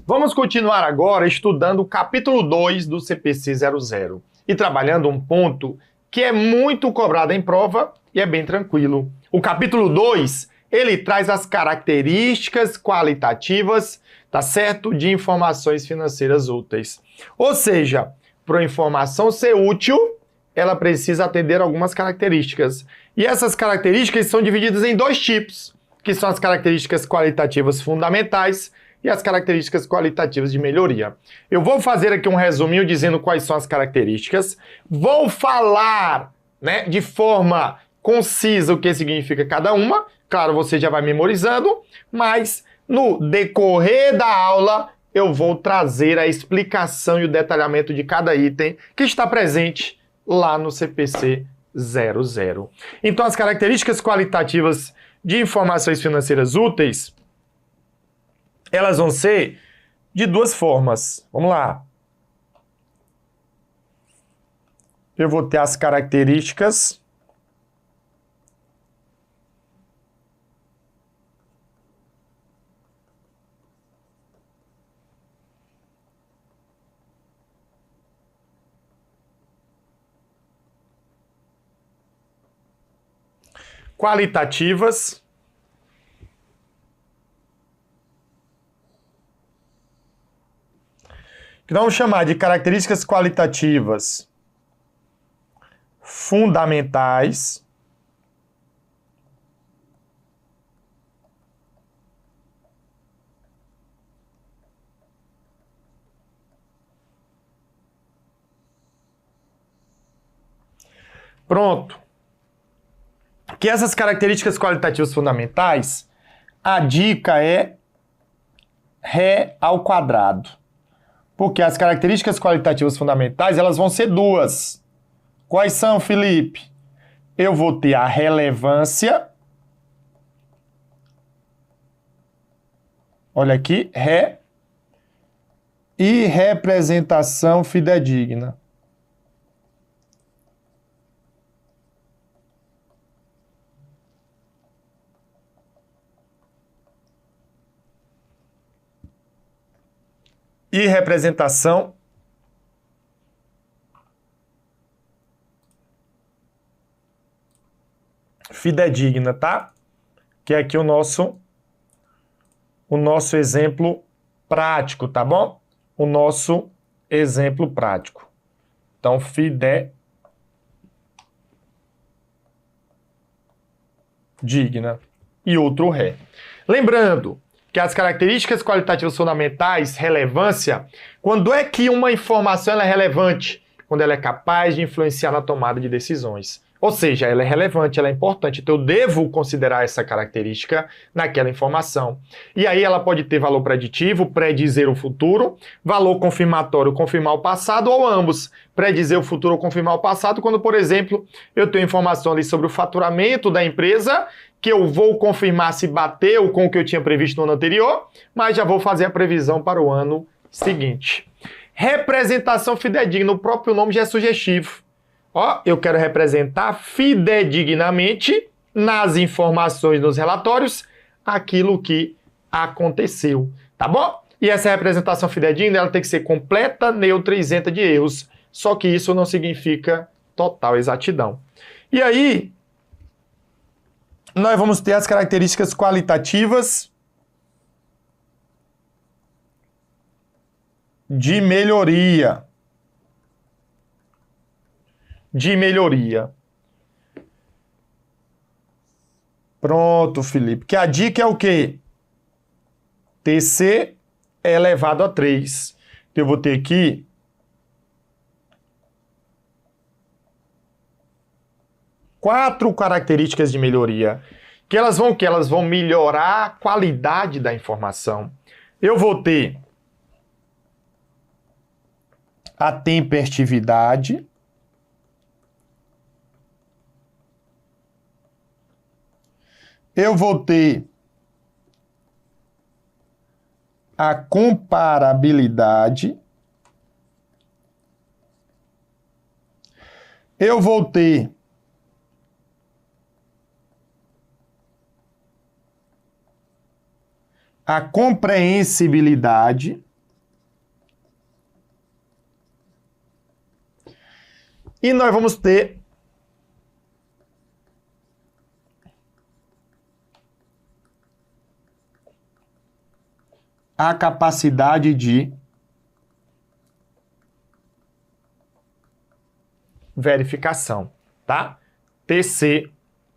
Vamos continuar agora estudando o capítulo 2 do CPC 00 e trabalhando um ponto que é muito cobrado em prova e é bem tranquilo. O capítulo 2, ele traz as características qualitativas, tá certo? De informações financeiras úteis. Ou seja, para a informação ser útil, ela precisa atender algumas características. E essas características são divididas em dois tipos, que são as características qualitativas fundamentais e as características qualitativas de melhoria. Eu vou fazer aqui um resuminho dizendo quais são as características, vou falar, de forma concisa o que significa cada uma, claro, você já vai memorizando, mas no decorrer da aula eu vou trazer a explicação e o detalhamento de cada item que está presente lá no CPC 00. Então, as características qualitativas de informações financeiras úteis, elas vão ser de duas formas. Vamos lá. Eu vou ter as características qualitativas que nós vamos chamar de características qualitativas fundamentais pronto. Que essas características qualitativas fundamentais, a dica é Ré ao quadrado. Porque as características qualitativas fundamentais, elas vão ser duas. Quais são, Felipe? Eu vou ter a relevância. Olha aqui, Ré. E representação fidedigna. E representação fidedigna, tá? Que é aqui o nosso exemplo prático, tá bom? O nosso exemplo prático. Então, fidedigna e outro Ré. Lembrando que as características qualitativas fundamentais, relevância, quando é que uma informação ela é relevante? Quando ela é capaz de influenciar na tomada de decisões. Ou seja, ela é relevante, ela é importante, então eu devo considerar essa característica naquela informação. E aí ela pode ter valor preditivo, predizer o futuro, valor confirmatório, confirmar o passado, ou ambos, predizer o futuro ou confirmar o passado, quando, por exemplo, eu tenho informação ali sobre o faturamento da empresa, que eu vou confirmar se bateu com o que eu tinha previsto no ano anterior, mas já vou fazer a previsão para o ano seguinte. Representação fidedigna, o próprio nome já é sugestivo. Ó, eu quero representar fidedignamente nas informações, nos relatórios, aquilo que aconteceu, tá bom? E essa representação fidedigna, ela tem que ser completa, neutra e isenta de erros. Só que isso não significa total exatidão. E aí, nós vamos ter as características qualitativas de melhoria. Pronto, Felipe. Que a dica é o quê? TC é elevado a 3. Então, eu vou ter aqui 4 características de melhoria. Que elas vão melhorar a qualidade da informação. Eu vou ter a tempestividade. Eu vou ter a comparabilidade. Eu vou ter a compreensibilidade. E nós vamos ter a capacidade de verificação, tá? TC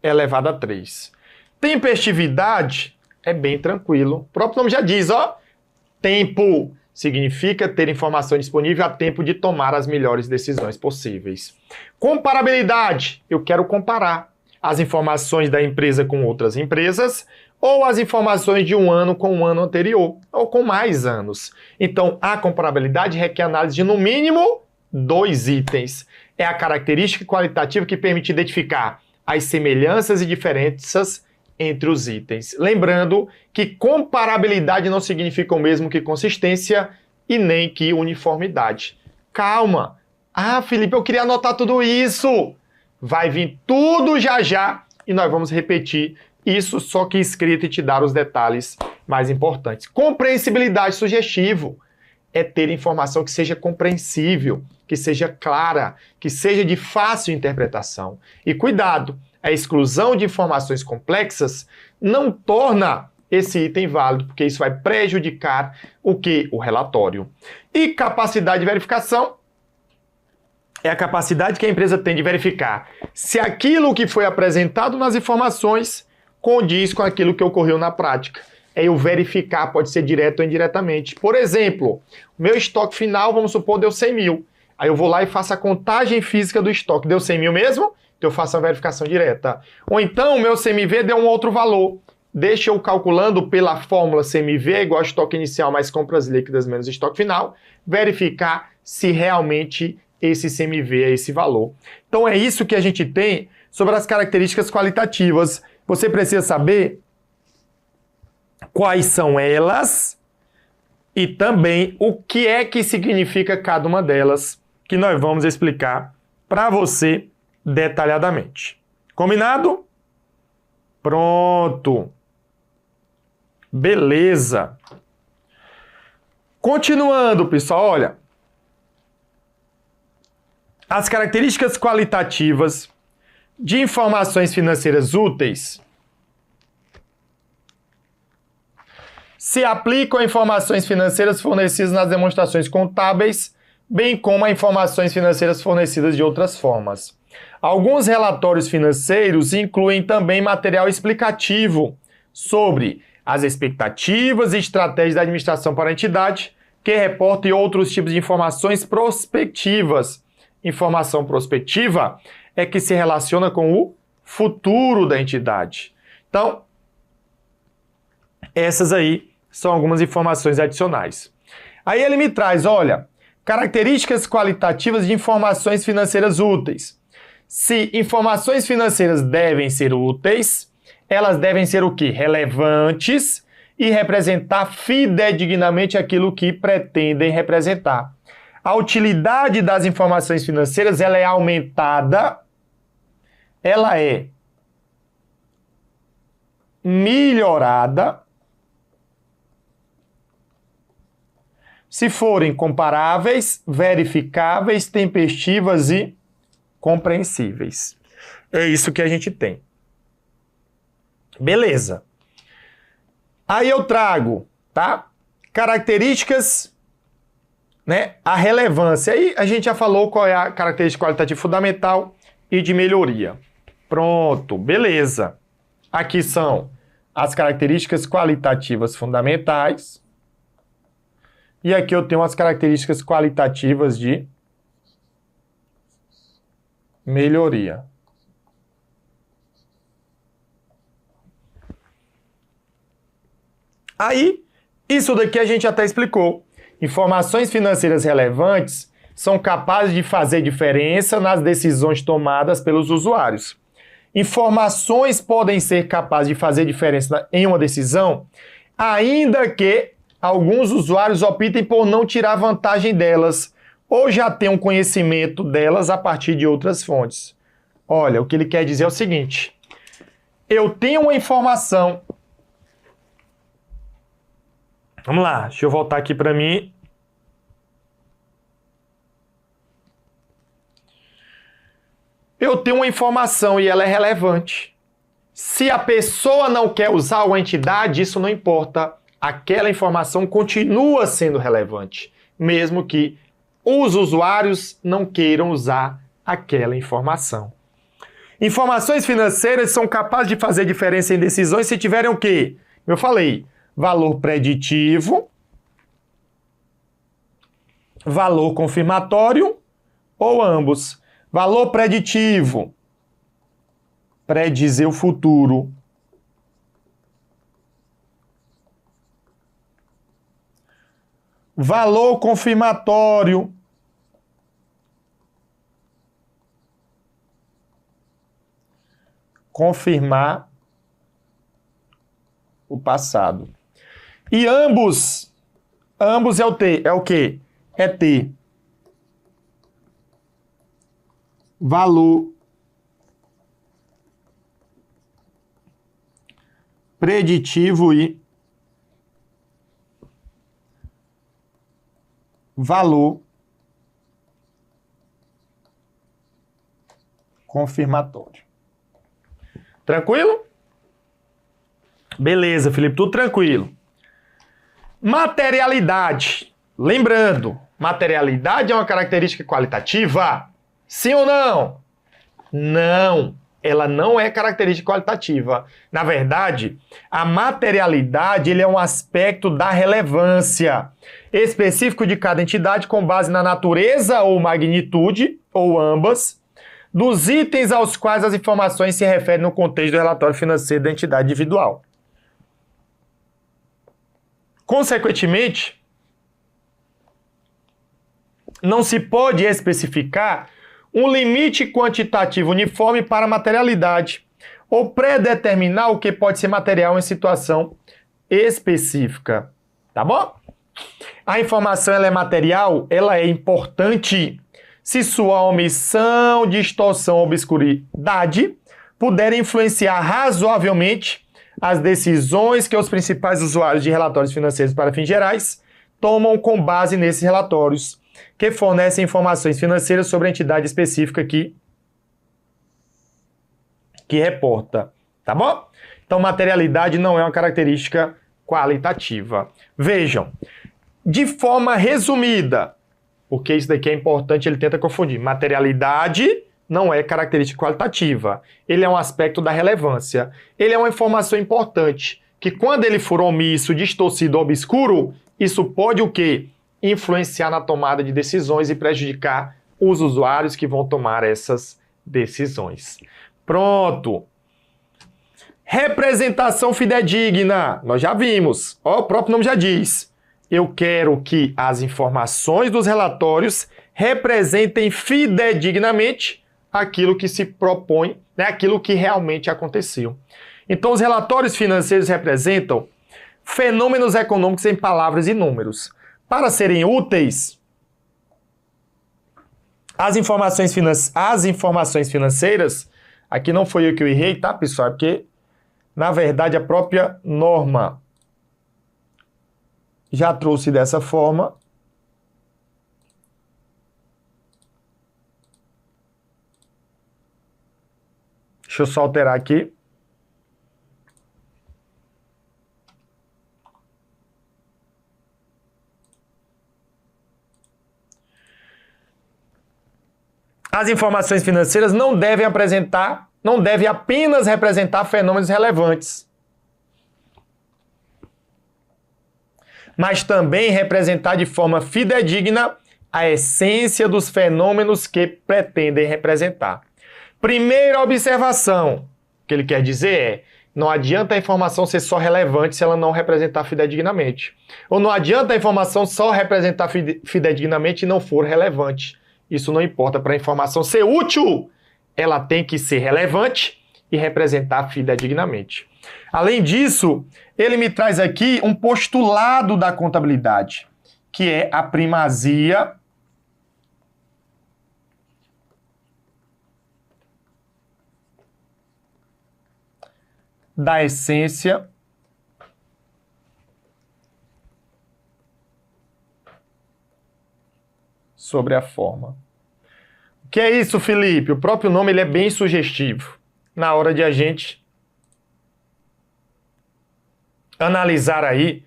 elevado a 3. Tempestividade é bem tranquilo. O próprio nome já diz, ó. Tempo significa ter informação disponível a tempo de tomar as melhores decisões possíveis. Comparabilidade, eu quero comparar as informações da empresa com outras empresas ou as informações de um ano com o ano anterior, ou com mais anos. Então, a comparabilidade requer análise de, no mínimo, 2 itens. É a característica qualitativa que permite identificar as semelhanças e diferenças entre os itens. Lembrando que comparabilidade não significa o mesmo que consistência e nem que uniformidade. Calma! Ah, Felipe, eu queria anotar tudo isso! Vai vir tudo já já e nós vamos repetir isso, só que escrito e te dar os detalhes mais importantes. Compreensibilidade, sugestivo. É ter informação que seja compreensível, que seja clara, que seja de fácil interpretação. E cuidado, a exclusão de informações complexas não torna esse item válido, porque isso vai prejudicar o que? O relatório. E capacidade de verificação é a capacidade que a empresa tem de verificar se aquilo que foi apresentado nas informações condiz com aquilo que ocorreu na prática. É o verificar, pode ser direto ou indiretamente. Por exemplo, o meu estoque final, vamos supor, deu 100 mil. Aí eu vou lá e faço a contagem física do estoque. Deu 100 mil mesmo? Então eu faço a verificação direta. Ou então o meu CMV deu um outro valor. Deixa eu calculando pela fórmula CMV é igual a estoque inicial mais compras líquidas menos estoque final, verificar se realmente esse CMV é esse valor. Então é isso que a gente tem sobre as características qualitativas. Você precisa saber quais são elas e também o que é que significa cada uma delas, que nós vamos explicar para você detalhadamente. Combinado? Pronto. Beleza. Continuando, pessoal, olha. As características qualitativas de informações financeiras úteis se aplicam a informações financeiras fornecidas nas demonstrações contábeis, bem como a informações financeiras fornecidas de outras formas. Alguns relatórios financeiros incluem também material explicativo sobre as expectativas e estratégias da administração para a entidade, que reportam outros tipos de informações prospectivas. Informação prospectiva é que se relaciona com o futuro da entidade. Então, essas aí são algumas informações adicionais. Aí ele me traz, olha, características qualitativas de informações financeiras úteis. Se informações financeiras devem ser úteis, elas devem ser o quê? Relevantes e representar fidedignamente aquilo que pretendem representar. A utilidade das informações financeiras ela é aumentada, ela é melhorada se forem comparáveis, verificáveis, tempestivas e compreensíveis. É isso que a gente tem. Beleza. Aí eu trago, tá? Características, né? A relevância. Aí a gente já falou qual é a característica qualitativa fundamental e de melhoria. Pronto, beleza. Aqui são as características qualitativas fundamentais. E aqui eu tenho as características qualitativas de melhoria. Aí, isso daqui a gente até explicou. Informações financeiras relevantes são capazes de fazer diferença nas decisões tomadas pelos usuários. Informações podem ser capazes de fazer diferença em uma decisão, ainda que alguns usuários optem por não tirar vantagem delas ou já tenham conhecimento delas a partir de outras fontes. Olha, o que ele quer dizer é o seguinte: eu tenho uma informação. Vamos lá, deixa eu voltar aqui para mim. eu tenho uma informação e ela é relevante. Se a pessoa não quer usar uma entidade, isso não importa. Aquela informação continua sendo relevante, mesmo que os usuários não queiram usar aquela informação. Informações financeiras são capazes de fazer diferença em decisões se tiverem o quê? Eu falei, valor preditivo, valor confirmatório ou ambos. Valor preditivo, predizer o futuro. Valor confirmatório, confirmar o passado. E ambos é o quê? É ter valor preditivo e valor confirmatório. Tranquilo? Beleza, Felipe, tudo tranquilo. Materialidade. Lembrando, materialidade é uma característica qualitativa? Sim ou não? Não, ela não é característica qualitativa. Na verdade, a materialidade ele é um aspecto da relevância específico de cada entidade com base na natureza ou magnitude, ou ambas, dos itens aos quais as informações se referem no contexto do relatório financeiro da entidade individual. Consequentemente, não se pode especificar um limite quantitativo uniforme para a materialidade ou predeterminar o que pode ser material em situação específica. Tá bom? A informação ela é material, ela é importante se sua omissão, distorção ou obscuridade puderem influenciar razoavelmente as decisões que os principais usuários de relatórios financeiros para fins gerais tomam com base nesses relatórios, que fornecem informações financeiras sobre a entidade específica que reporta. Tá bom? Então, materialidade não é uma característica qualitativa. Vejam, de forma resumida, porque isso daqui é importante, ele tenta confundir. Materialidade não é característica qualitativa. Ele é um aspecto da relevância. Ele é uma informação importante, que quando ele for omisso, distorcido ou obscuro, isso pode o quê? Influenciar na tomada de decisões e prejudicar os usuários que vão tomar essas decisões. Pronto. Representação fidedigna. Nós já vimos. Ó, o próprio nome já diz. Eu quero que as informações dos relatórios representem fidedignamente aquilo que se propõe, né, aquilo que realmente aconteceu. Então, os relatórios financeiros representam fenômenos econômicos em palavras e números. Para serem úteis, as informações financeiras, aqui não foi eu que eu errei, tá, pessoal? É porque, na verdade, a própria norma já trouxe dessa forma. Deixa eu só alterar aqui. As informações financeiras não devem apenas representar fenômenos relevantes, mas também representar de forma fidedigna a essência dos fenômenos que pretendem representar. Primeira observação, que ele quer dizer é, não adianta a informação ser só relevante se ela não representar fidedignamente. Ou não adianta a informação só representar fidedignamente e não for relevante. Isso não importa. Para a informação ser útil, ela tem que ser relevante e representar fidedignamente. Além disso, ele me traz aqui um postulado da contabilidade, que é a primazia da essência sobre a forma. Que é isso, Felipe? O próprio nome ele é bem sugestivo. Na hora de a gente analisar aí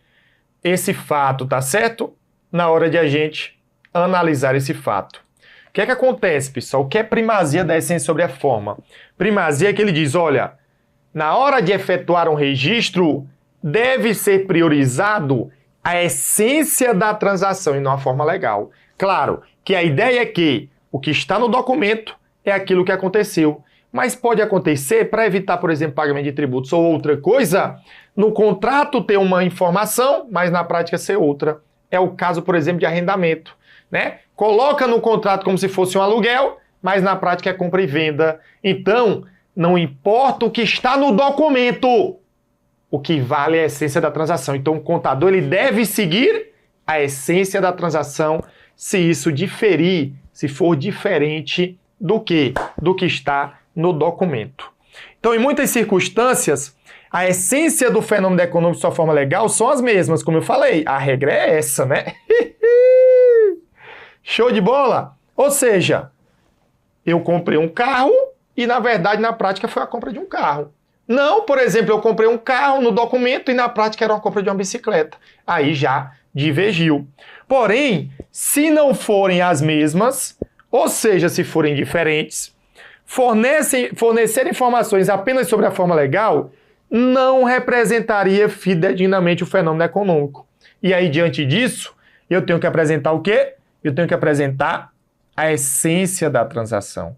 esse fato, tá certo? Na hora de a gente analisar esse fato. O que é que acontece, pessoal? O que é primazia da essência sobre a forma? Primazia é que ele diz, olha, na hora de efetuar um registro, deve ser priorizado a essência da transação e não a forma legal. Claro que a ideia é que o que está no documento é aquilo que aconteceu. Mas pode acontecer, para evitar, por exemplo, pagamento de tributos ou outra coisa, no contrato ter uma informação, mas na prática ser outra. É o caso, por exemplo, de arrendamento, né? Coloca no contrato como se fosse um aluguel, mas na prática é compra e venda. Então, não importa o que está no documento, o que vale é a essência da transação. Então, o contador ele deve seguir a essência da transação se isso diferir, se for diferente do que está no documento. Então, em muitas circunstâncias, a essência do fenômeno econômico de sua forma legal são as mesmas, como eu falei. A regra é essa, né? Show de bola? Ou seja, eu comprei um carro e, na verdade, na prática foi a compra de um carro. Não, por exemplo, eu comprei um carro no documento e na prática era uma compra de uma bicicleta. Aí já divergiu. Porém, se não forem as mesmas, ou seja, se forem diferentes, fornecer informações apenas sobre a forma legal não representaria fidedignamente o fenômeno econômico. E aí, diante disso, eu tenho que apresentar o quê? Eu tenho que apresentar a essência da transação.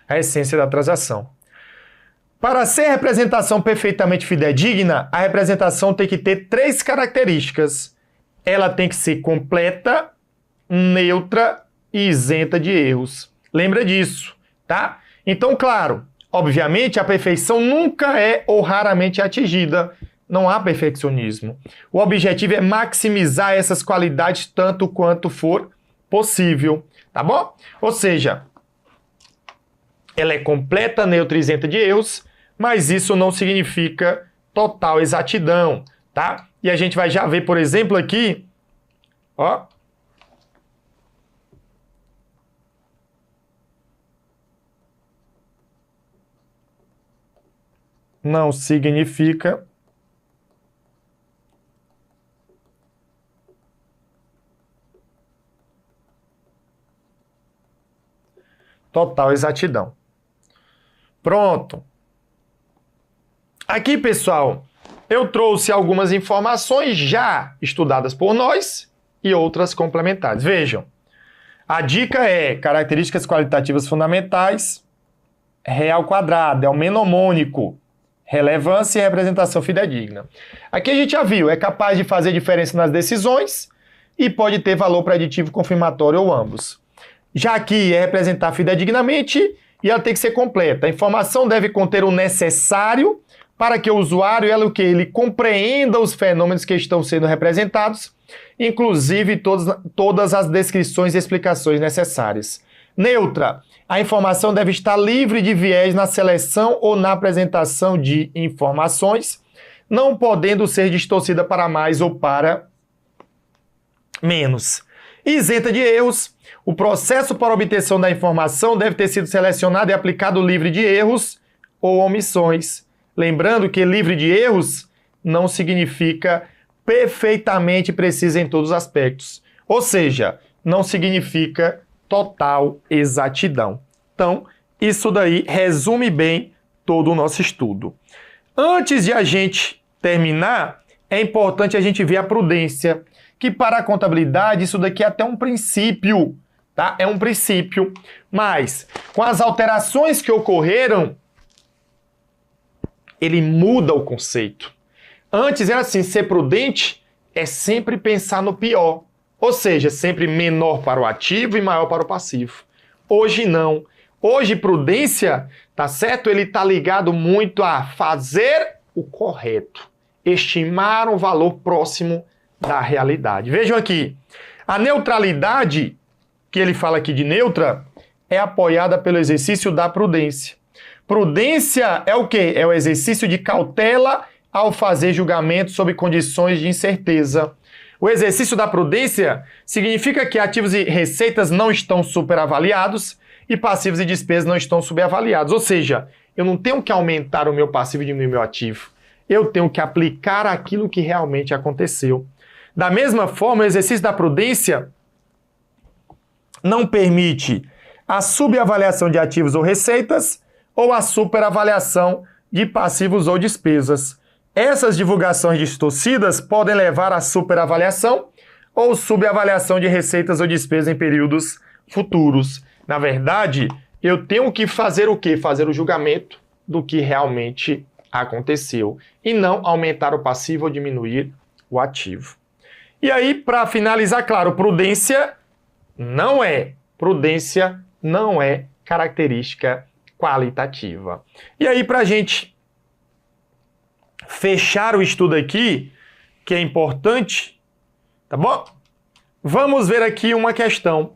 A essência da transação. Para ser representação perfeitamente fidedigna, a representação tem que ter 3 características. Ela tem que ser completa, neutra e isenta de erros. Lembra disso, tá? Então, claro, obviamente a perfeição nunca é ou raramente atingida. Não há perfeccionismo. O objetivo é maximizar essas qualidades tanto quanto for possível, tá bom? Ou seja, ela é completa, neutra e isenta de erros, mas isso não significa total exatidão, tá? E a gente vai já ver, por exemplo, aqui, ó. Não significa total exatidão. Pronto. Aqui, pessoal, eu trouxe algumas informações já estudadas por nós e outras complementares. Vejam, a dica é características qualitativas fundamentais, real quadrado, é o menomônico, relevância e representação fidedigna. Aqui a gente já viu, é capaz de fazer diferença nas decisões e pode ter valor preditivo confirmatório ou ambos. Já aqui é representar fidedignamente e ela tem que ser completa. A informação deve conter o necessário para que o usuário ele compreenda os fenômenos que estão sendo representados, inclusive todas as descrições e explicações necessárias. Neutra. A informação deve estar livre de viés na seleção ou na apresentação de informações, não podendo ser distorcida para mais ou para menos. Isenta de erros. O processo para obtenção da informação deve ter sido selecionado e aplicado livre de erros ou omissões. Lembrando que livre de erros não significa perfeitamente precisa em todos os aspectos. Ou seja, não significa total exatidão. Então, isso daí resume bem todo o nosso estudo. Antes de a gente terminar, é importante a gente ver a prudência, que para a contabilidade isso daqui é até um princípio, tá? É um princípio, mas com as alterações que ocorreram, ele muda o conceito. Antes era assim, ser prudente é sempre pensar no pior. Ou seja, sempre menor para o ativo e maior para o passivo. Hoje não. Hoje prudência, tá certo? Ele tá ligado muito a fazer o correto. Estimar um valor próximo da realidade. Vejam aqui, a neutralidade, que ele fala aqui de neutra, é apoiada pelo exercício da prudência. Prudência é o quê? É o exercício de cautela ao fazer julgamento sob condições de incerteza. O exercício da prudência significa que ativos e receitas não estão superavaliados e passivos e despesas não estão subavaliados. Ou seja, eu não tenho que aumentar o meu passivo e diminuir o meu ativo. Eu tenho que aplicar aquilo que realmente aconteceu. Da mesma forma, o exercício da prudência não permite a subavaliação de ativos ou receitas ou a superavaliação de passivos ou despesas. Essas divulgações distorcidas podem levar à superavaliação ou subavaliação de receitas ou despesas em períodos futuros. Na verdade, eu tenho que fazer o quê? Fazer o julgamento do que realmente aconteceu e não aumentar o passivo ou diminuir o ativo. E aí, para finalizar, claro, prudência não é característica qualitativa. E aí, para a gente fechar o estudo aqui, que é importante, tá bom? Vamos ver aqui uma questão.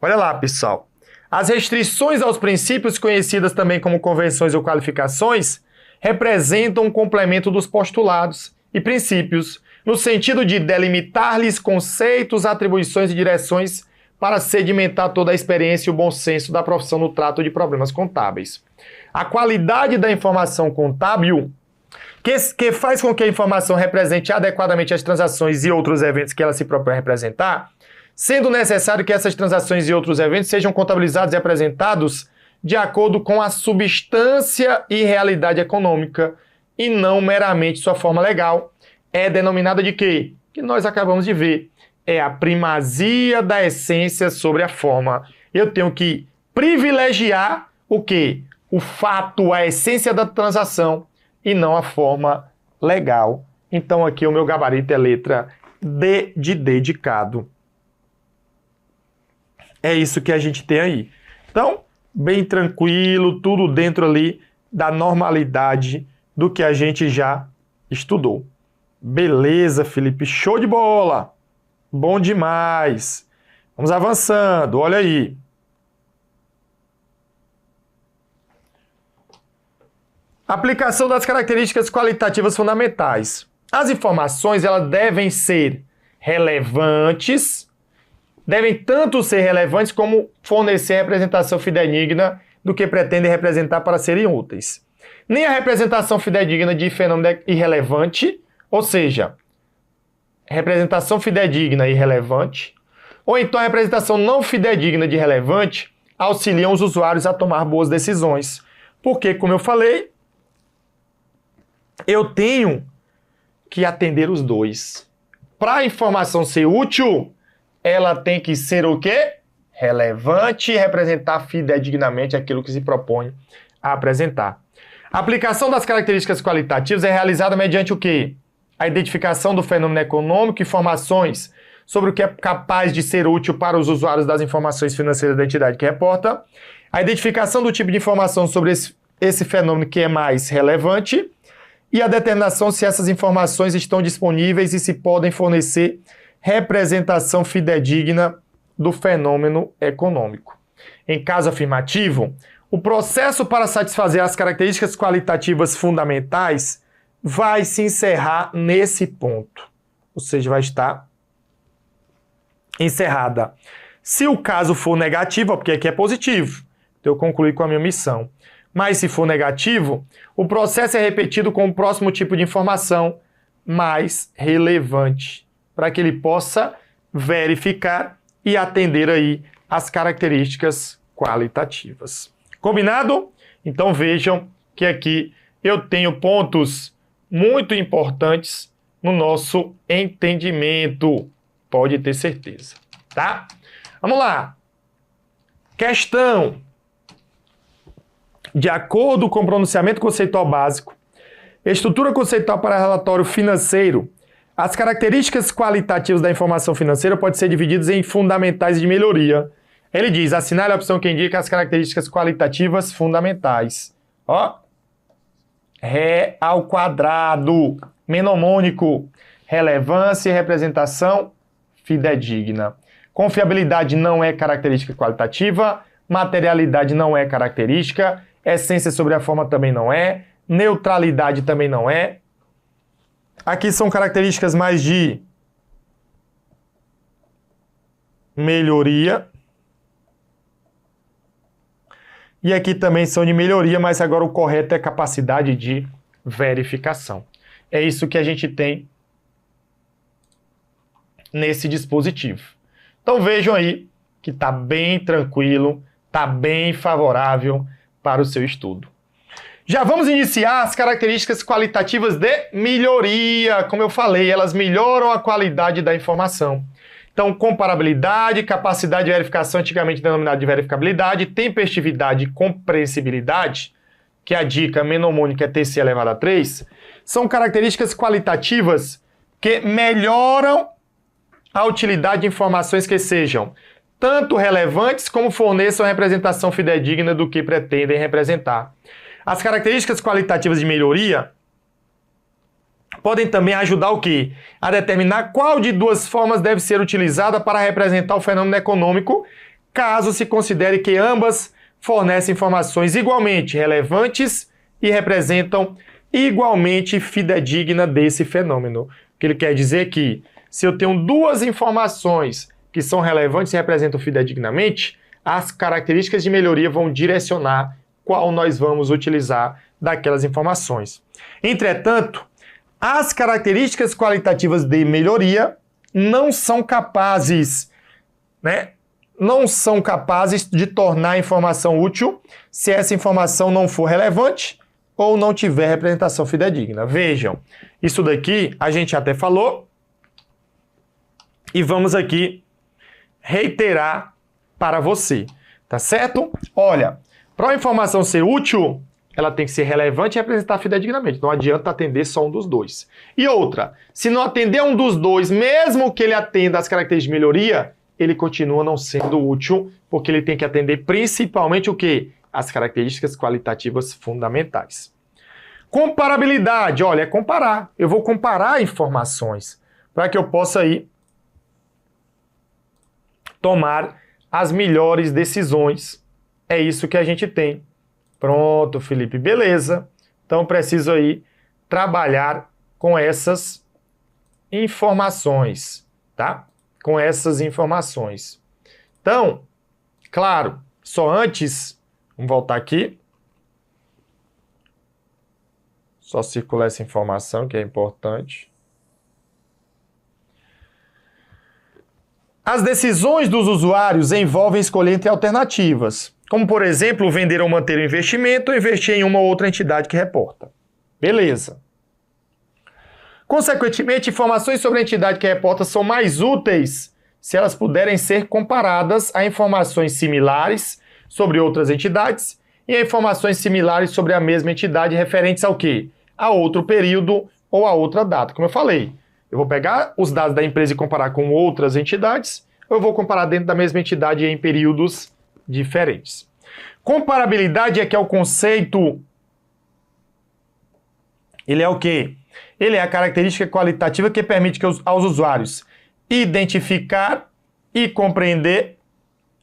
Olha lá, pessoal. As restrições aos princípios, conhecidas também como convenções ou qualificações, representam um complemento dos postulados e princípios, no sentido de delimitar-lhes conceitos, atribuições e direções para sedimentar toda a experiência e o bom senso da profissão no trato de problemas contábeis. A qualidade da informação contábil, que faz com que a informação represente adequadamente as transações e outros eventos que ela se propõe a representar, sendo necessário que essas transações e outros eventos sejam contabilizados e apresentados de acordo com a substância e realidade econômica e não meramente sua forma legal, é denominada de quê? Que nós acabamos de ver. É a primazia da essência sobre a forma. Eu tenho que privilegiar o quê? O fato, a essência da transação e não a forma legal. Então aqui o meu gabarito é letra D de dedicado. É isso que a gente tem aí. Então, bem tranquilo, tudo dentro ali da normalidade do que a gente já estudou. Beleza, Felipe, show de bola! Bom demais! Vamos avançando, olha aí. Aplicação das características qualitativas fundamentais. As informações, elas devem ser relevantes, devem tanto ser relevantes como fornecer representação fidedigna do que pretendem representar para serem úteis. Nem a representação fidedigna de fenômeno é irrelevante, ou seja, representação fidedigna e irrelevante, ou então a representação não fidedigna de relevante auxiliam os usuários a tomar boas decisões. Porque, como eu falei, eu tenho que atender os dois. Para a informação ser útil, ela tem que ser o quê? Relevante e representar fidedignamente aquilo que se propõe a apresentar. A aplicação das características qualitativas é realizada mediante o quê? A identificação do fenômeno econômico, informações sobre o que é capaz de ser útil para os usuários das informações financeiras da entidade que reporta, a identificação do tipo de informação sobre esse fenômeno que é mais relevante e a determinação se essas informações estão disponíveis e se podem fornecer representação fidedigna do fenômeno econômico. Em caso afirmativo, o processo para satisfazer as características qualitativas fundamentais vai se encerrar nesse ponto, ou seja, vai estar encerrada. Se o caso for negativo, porque aqui é positivo, então eu concluí com a minha missão. Mas se for negativo, o processo é repetido com o próximo tipo de informação mais relevante, para que ele possa verificar e atender aí as características qualitativas. Combinado? Então vejam que aqui eu tenho pontos muito importantes no nosso entendimento. Pode ter certeza, tá? Vamos lá. Questão. De acordo com o pronunciamento conceitual básico, estrutura conceitual para relatório financeiro, as características qualitativas da informação financeira podem ser divididas em fundamentais e de melhoria. Ele diz, assinale a opção que indica as características qualitativas fundamentais. Ó, Ré ao quadrado, mnemônico, relevância e representação fidedigna. Confiabilidade não é característica qualitativa, materialidade não é característica, Essência sobre a forma também não é. Neutralidade também não é. Aqui são características mais de melhoria. E aqui também são de melhoria, mas agora o correto é capacidade de verificação. É isso que a gente tem nesse dispositivo. Então vejam aí que está bem tranquilo, está bem favorável para o seu estudo. Já vamos iniciar as características qualitativas de melhoria. Como eu falei, elas melhoram a qualidade da informação. Então, comparabilidade, capacidade de verificação, antigamente denominada de verificabilidade, tempestividade e compreensibilidade, que a dica mnemônica é TC elevado a 3, são características qualitativas que melhoram a utilidade de informações que sejam tanto relevantes como forneçam representação fidedigna do que pretendem representar. As características qualitativas de melhoria podem também ajudar o quê? A determinar qual de duas formas deve ser utilizada para representar o fenômeno econômico, caso se considere que ambas fornecem informações igualmente relevantes e representam igualmente fidedigna desse fenômeno. O que ele quer dizer é que, se eu tenho duas informações que são relevantes e representam fidedignamente, as características de melhoria vão direcionar qual nós vamos utilizar daquelas informações. Entretanto, as características qualitativas de melhoria não são capazes, não são capazes de tornar a informação útil se essa informação não for relevante ou não tiver representação fidedigna. Vejam, isso daqui a gente até falou e vamos aqui reiterar para você, tá certo? Olha, para a informação ser útil, ela tem que ser relevante e representar fidedignamente. Não adianta atender só um dos dois. E outra, se não atender um dos dois, mesmo que ele atenda às características de melhoria, ele continua não sendo útil, porque ele tem que atender principalmente o quê? As características qualitativas fundamentais. Comparabilidade, olha, é comparar. Eu vou comparar informações para que eu possa aí tomar as melhores decisões. É isso que a gente tem. Pronto, Felipe, beleza. Então, preciso aí trabalhar com essas informações, tá? Com essas informações. Então, claro, só antes, vamos voltar aqui. Só circular essa informação que é importante. As decisões dos usuários envolvem escolher entre alternativas, como, por exemplo, vender ou manter o investimento ou investir em uma ou outra entidade que reporta. Beleza. Consequentemente, informações sobre a entidade que reporta são mais úteis se elas puderem ser comparadas a informações similares sobre outras entidades e a informações similares sobre a mesma entidade referentes ao quê? A outro período ou a outra data. Como eu falei, eu vou pegar os dados da empresa e comparar com outras entidades, ou eu vou comparar dentro da mesma entidade em períodos diferentes. Comparabilidade é que é o conceito, ele é o quê? Ele é a característica qualitativa que permite que aos usuários identificar e compreender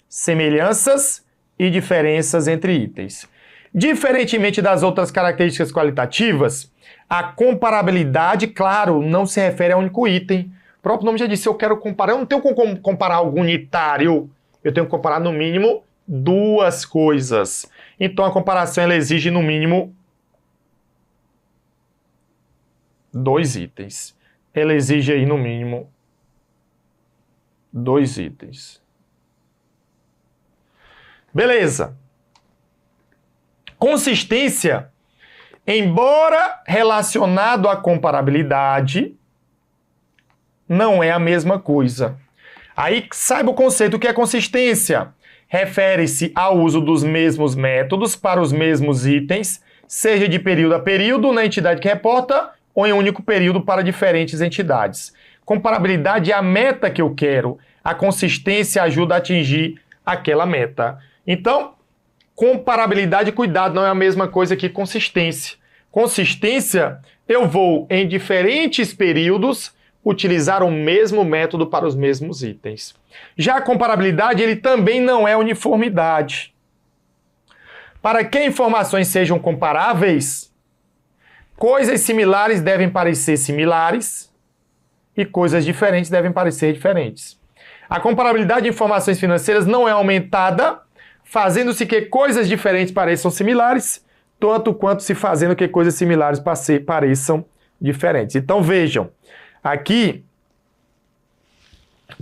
semelhanças e diferenças entre itens. Diferentemente das outras características qualitativas, a comparabilidade, claro, não se refere a um único item. O próprio nome já disse, eu quero comparar, eu não tenho como comparar algo unitário, eu tenho que comparar no mínimo duas coisas. Então a comparação ela exige no mínimo dois itens. Ela exige aí no mínimo dois itens. Beleza. Consistência, embora relacionado à comparabilidade, não é a mesma coisa. Aí saiba o conceito, o que é consistência? Refere-se ao uso dos mesmos métodos para os mesmos itens, seja de período a período na entidade que reporta ou em um único período para diferentes entidades. Comparabilidade é a meta que eu quero. A consistência ajuda a atingir aquela meta. Então, comparabilidade, cuidado, não é a mesma coisa que consistência. Consistência, eu vou em diferentes períodos utilizar o mesmo método para os mesmos itens. Já a comparabilidade, ele também não é uniformidade. Para que informações sejam comparáveis, coisas similares devem parecer similares e coisas diferentes devem parecer diferentes. A comparabilidade de informações financeiras não é aumentada, fazendo-se que coisas diferentes pareçam similares, tanto quanto se fazendo que coisas similares pareçam diferentes. Então vejam, aqui,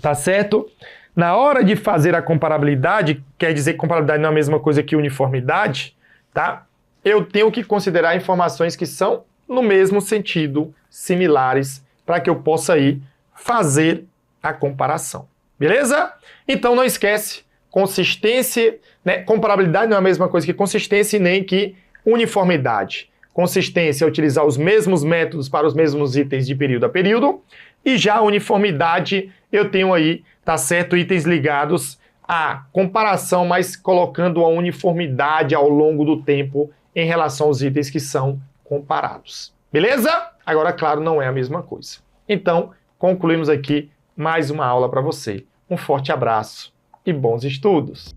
tá certo? Na hora de fazer a comparabilidade, quer dizer que comparabilidade não é a mesma coisa que uniformidade, tá? Eu tenho que considerar informações que são no mesmo sentido, similares, para que eu possa aí fazer a comparação. Beleza? Então não esquece, consistência, né? Comparabilidade não é a mesma coisa que consistência nem que uniformidade. Consistência é utilizar os mesmos métodos para os mesmos itens de período a período, e já a uniformidade eu tenho aí, tá certo, itens ligados à comparação, mas colocando a uniformidade ao longo do tempo em relação aos itens que são comparados. Beleza? Agora, claro, não é a mesma coisa. Então, concluímos aqui mais uma aula para você. Um forte abraço e bons estudos!